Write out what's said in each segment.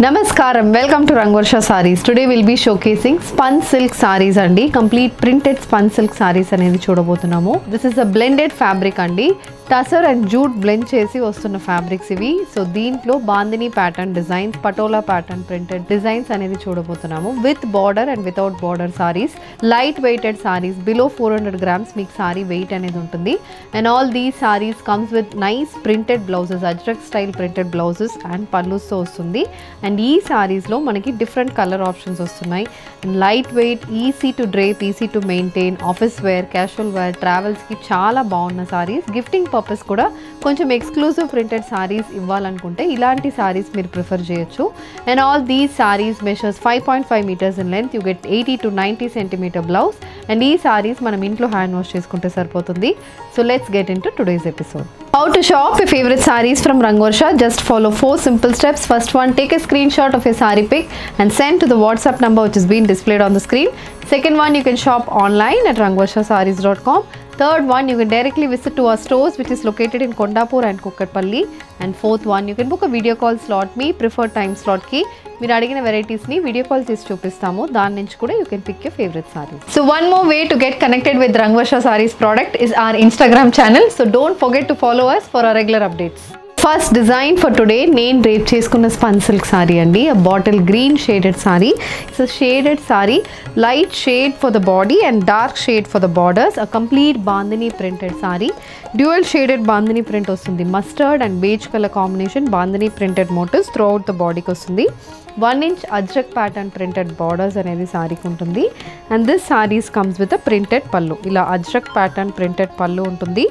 Namaskaram, welcome to Rangvarsha Sarees. Today we'll be showcasing spun silk sarees andi. Complete printed spun silk sarees anedi చూడబోతున్నాము. This is a blended fabric andi. Tussar and jute blend చేసి వస్తున్న fabrics ఇవి. So దీంట్లో bandhani pattern designs, patola pattern printed designs అనేది చూడబోతున్నాము. With border and without border sarees, light weighted sarees below 400 grams మీకు saree weight అనేది ఉంటుంది. And all these sarees comes with nice printed blouses, ajrak style printed blouses and pallus తో వస్తుంది. And ఈ sarees లో మనకి different color options వస్తున్నాయి. Light weight, easy to drape, easy to maintain, office wear, casual wear, travels కి చాలా బాగున్న sarees. Gifting purpose కూడా కొంచెం ఎక్స్క్లూజివ్ ప్రింటెడ్ సారీస్ ఇవ్వాలనుకుంటే ఇలాంటి సారీస్ మీరు ప్రిఫర్ చేయొచ్చు. And all these saris measures 5.5 meters in length. You get 80 to 90 centimeter blouse. And ఈ సారీస్ మనం ఇంట్లో హ్యాండ్ వాష్ చేసుకుంటే సరిపోతుంది. So let's get in to today's episode. How to shop your favorite sarees from Rangvarsha? Just follow 4 simple steps. First one, take a screenshot of your saree pic and send to the WhatsApp number which is being displayed on the screen. Second one, you can shop online at rangvarshasarees.com. Third one, you can directly visit to our stores which is located in Kondapur and Kukatpalli. And fourth one, you can book a video call slot. Me preferred time slot ki మీరు అడిగిన varieties ని video call చేసి చూపిస్తాము. దాని నుంచి కూడా you can pick your favourite sarees. So one more way to get connected with Rangvarsha Sarees product is our Instagram channel. So don't forget to follow us for our regular updates. First design for today నేను drape చేసుకున్న spun silk sari అండి. Bottle green shaded sari. It's shaded sari, light shade for the body and dark shade for the borders. A complete bandhani printed sari. Dual shaded bandhani print వస్తుంది. Mustard and beige colour combination bandhani printed motifs throughout the బాడీకి వస్తుంది. 1 inch Ajrak pattern printed borders అనేది సారీకి ఉంటుంది. And this saris comes with a printed pallu. ఇలా Ajrak pattern printed pallu ఉంటుంది.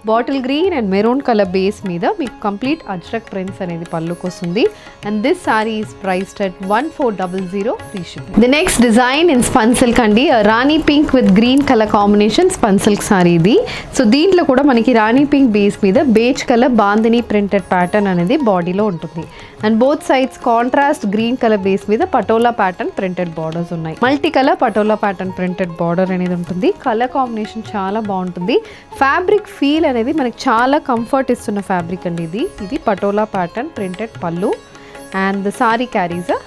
Bottle green and maroon colour base మీద మీకు కంప్లీట్ అజ్రక్ ప్రింట్స్ అనేది పళ్ళుకి వస్తుంది. And this sari is priced at 1400 free shipping. The next design in spun silk అండి. Rani pink with green colour combination spun silk sari ఇది. So దీంట్లో కూడా మనకి రాణి పింక్ బేస్ మీద beige colour bandhani printed pattern అనేది బాడీలో ఉంటుంది. And both sides contrast green colour base మీద పటోలా ప్యాటర్న్ ప్రింటెడ్ బార్డర్స్ ఉన్నాయి. Multi colour patola pattern printed border అనేది ఉంటుంది. కలర్ కాంబినేషన్ చాలా బాగుంటుంది. ఫ్యాబ్రిక్ ఫీల్ అనేది మనకి చాలా కంఫర్ట్ ఇస్తున్న ఫ్యాబ్రిక్ అండి ఇది. ఇది Patola pattern printed pallu. And the sari carries a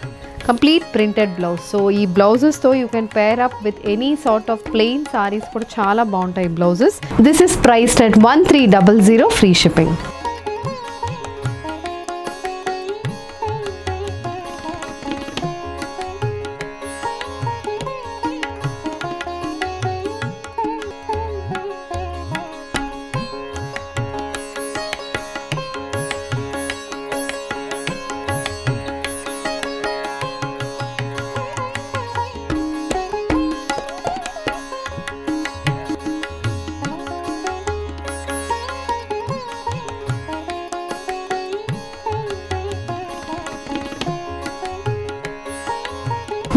complete printed blouse. So ఈ బ్లౌజెస్తో you can pair up with any sort of plain saris కూడా చాలా బాగుంటాయి blouses. This is priced at 1300 free shipping.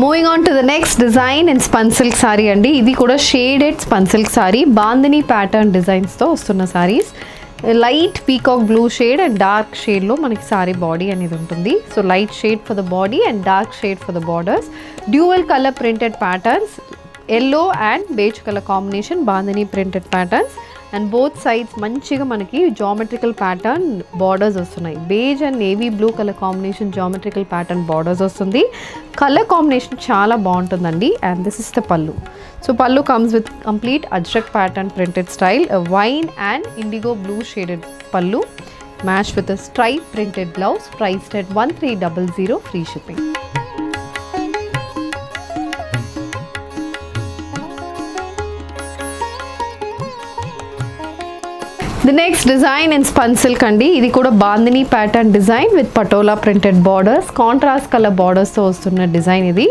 Moving on to the next design in spun silk sari అండి. ఇది కూడా shaded spun silk sari. Bandhani pattern డిజైన్స్తో వస్తున్న saris. Light peacock blue shade and dark షేడ్లో మనకి సారీ బాడీ అనేది ఉంటుంది. So light shade for the body and dark shade for the borders. Dual colour printed patterns, yellow and beige colour combination bandhani printed patterns. And both sides మంచిగా మనకి geometrical pattern borders వస్తున్నాయి. Beige and navy blue colour combination geometrical pattern borders వస్తుంది. Colour combination చాలా బాగుంటుందండి. And this is the pallu. So pallu comes with complete ajrak pattern printed style. Wine and indigo blue shaded పళ్ళు match with a stripe printed blouse. Priced at 1300 free shipping. The next design in spun silk అండి. ఇది కూడా bandhani pattern design with Patola printed borders. Contrast colour బార్డర్స్తో వస్తున్న design ఇది.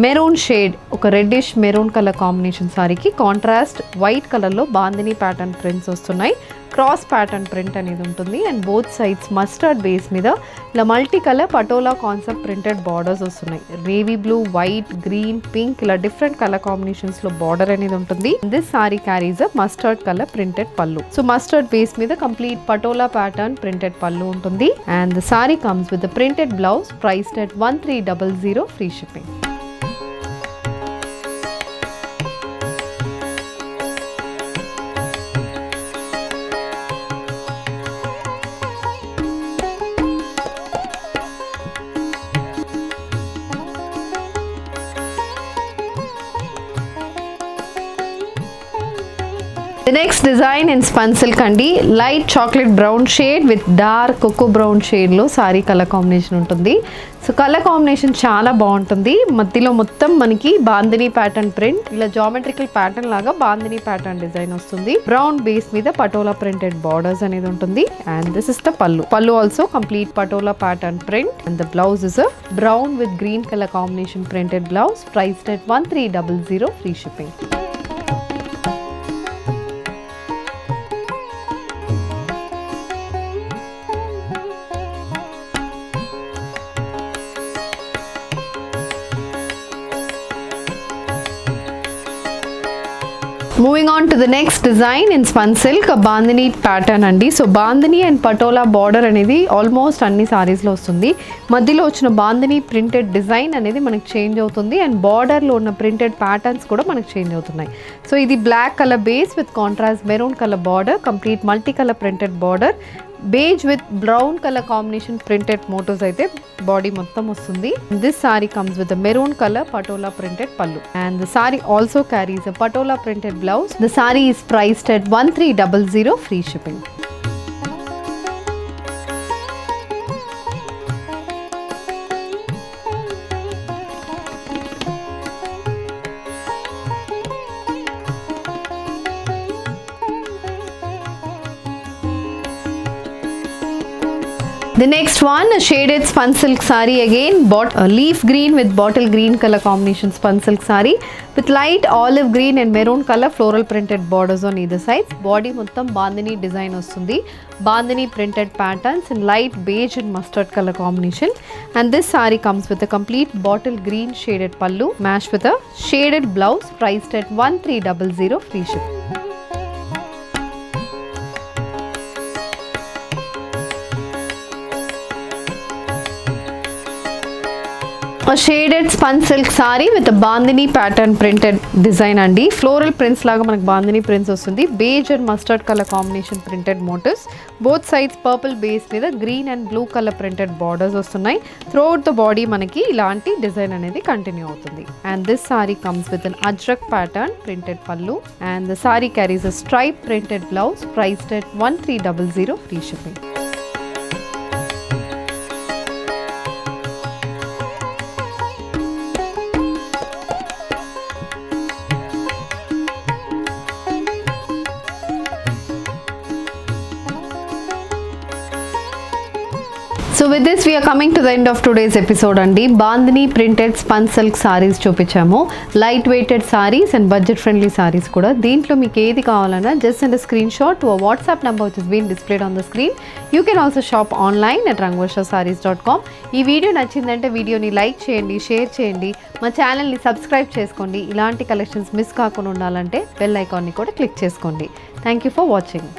Maroon shade, ఒక reddish maroon colour combination సారీకి contrast white కలర్లో bandhani pattern prints వస్తున్నాయి. క్రాస్ ప్యాటర్న్ ప్రింట్ అనేది ఉంటుంది. And both sides mustard base మీద ఇలా multi colour Patola concept printed borders వస్తున్నాయి. Navy blue, white, green, pink ఇలా డిఫరెంట్ కలర్ కాంబినేషన్స్లో బార్డర్ అనేది ఉంటుంది. This sorry carries a mustard colour printed పళ్ళు. సో మస్టర్డ్ బేస్ మీద complete patola pattern printed pallu ఉంటుంది. And the sorry comes with the printed blouse. Priced at 1300 free shipping. The next design in spun silk andi, light chocolate brown shade with dark cocoa brown shade lo saree color combination untundi. So color combination chaala baaguntundi. Maddilo mottam maniki bandhani pattern print, ila geometrical pattern laga bandhani pattern design vastundi. Brown base meeda patola printed borders anedi untundi, and this is the pallu. Pallu also complete patola pattern print, and the blouse is a brown with green color combination printed blouse, priced at 1300, free shipping. Moving on to the next design in spun silk, a bandhani pattern andi. So bandhani and patola border anedi almost anni sarees lo vastundi. Madhyalo vachina bandhani printed design anedi manaku change avutundi, and border lo unna printed patterns kuda manaku change avutunnayi. So idi black color base with contrast maroon color border, complete multicolor printed border, beige with brown color combination printed motifs aithe body mottam vastundi. This saree comes with a maroon color patola printed pallu, and the saree also carries a patola printed blouse. The saree is priced at 1300, free shipping. The next one, a shaded spun silk saree again, leaf green with bottle green color combination spun silk saree with light olive green and maroon color floral printed borders on either sides. Body mottam bandhani design vastundi. Bandhani printed patterns in light beige and mustard color combination, and this saree comes with a complete bottle green shaded pallu matched with a shaded blouse, priced at 1300, free shipping. A shaded spun silk saree with a bandhani pattern printed design andi. Floral prints laga manaku bandhani prints vastundi. Beige and mustard color combination printed motifs. Both sides purple base meeda green and blue color printed borders vastunayi. Throughout the body manaki ilanti design anedi continue avutundi. And this saree comes with an ajrak pattern printed pallu, and the saree carries a stripe printed blouse, priced at 1300, free shipping. So with this we are coming to the end of today's episode andi. Bandhani printed spun silk sarees చూపించాము. Light weighted sarees and budget friendly sarees కూడా. దీంట్లో మీకు ఏది కావాలన్నా just send a screenshot to a WhatsApp number which is being displayed on the screen. You can also shop online at rangvarshasarees.com. ఈ video నచ్చిందంటే వీడియోని like చేయండి, share చేయండి, మా ఛానల్ని సబ్స్క్రైబ్ చేసుకోండి. ఇలాంటి కలెక్షన్స్ మిస్ కాకుండా ఉండాలంటే బెల్ ఐకాన్ని కూడా క్లిక్ చేసుకోండి. Thank you for watching.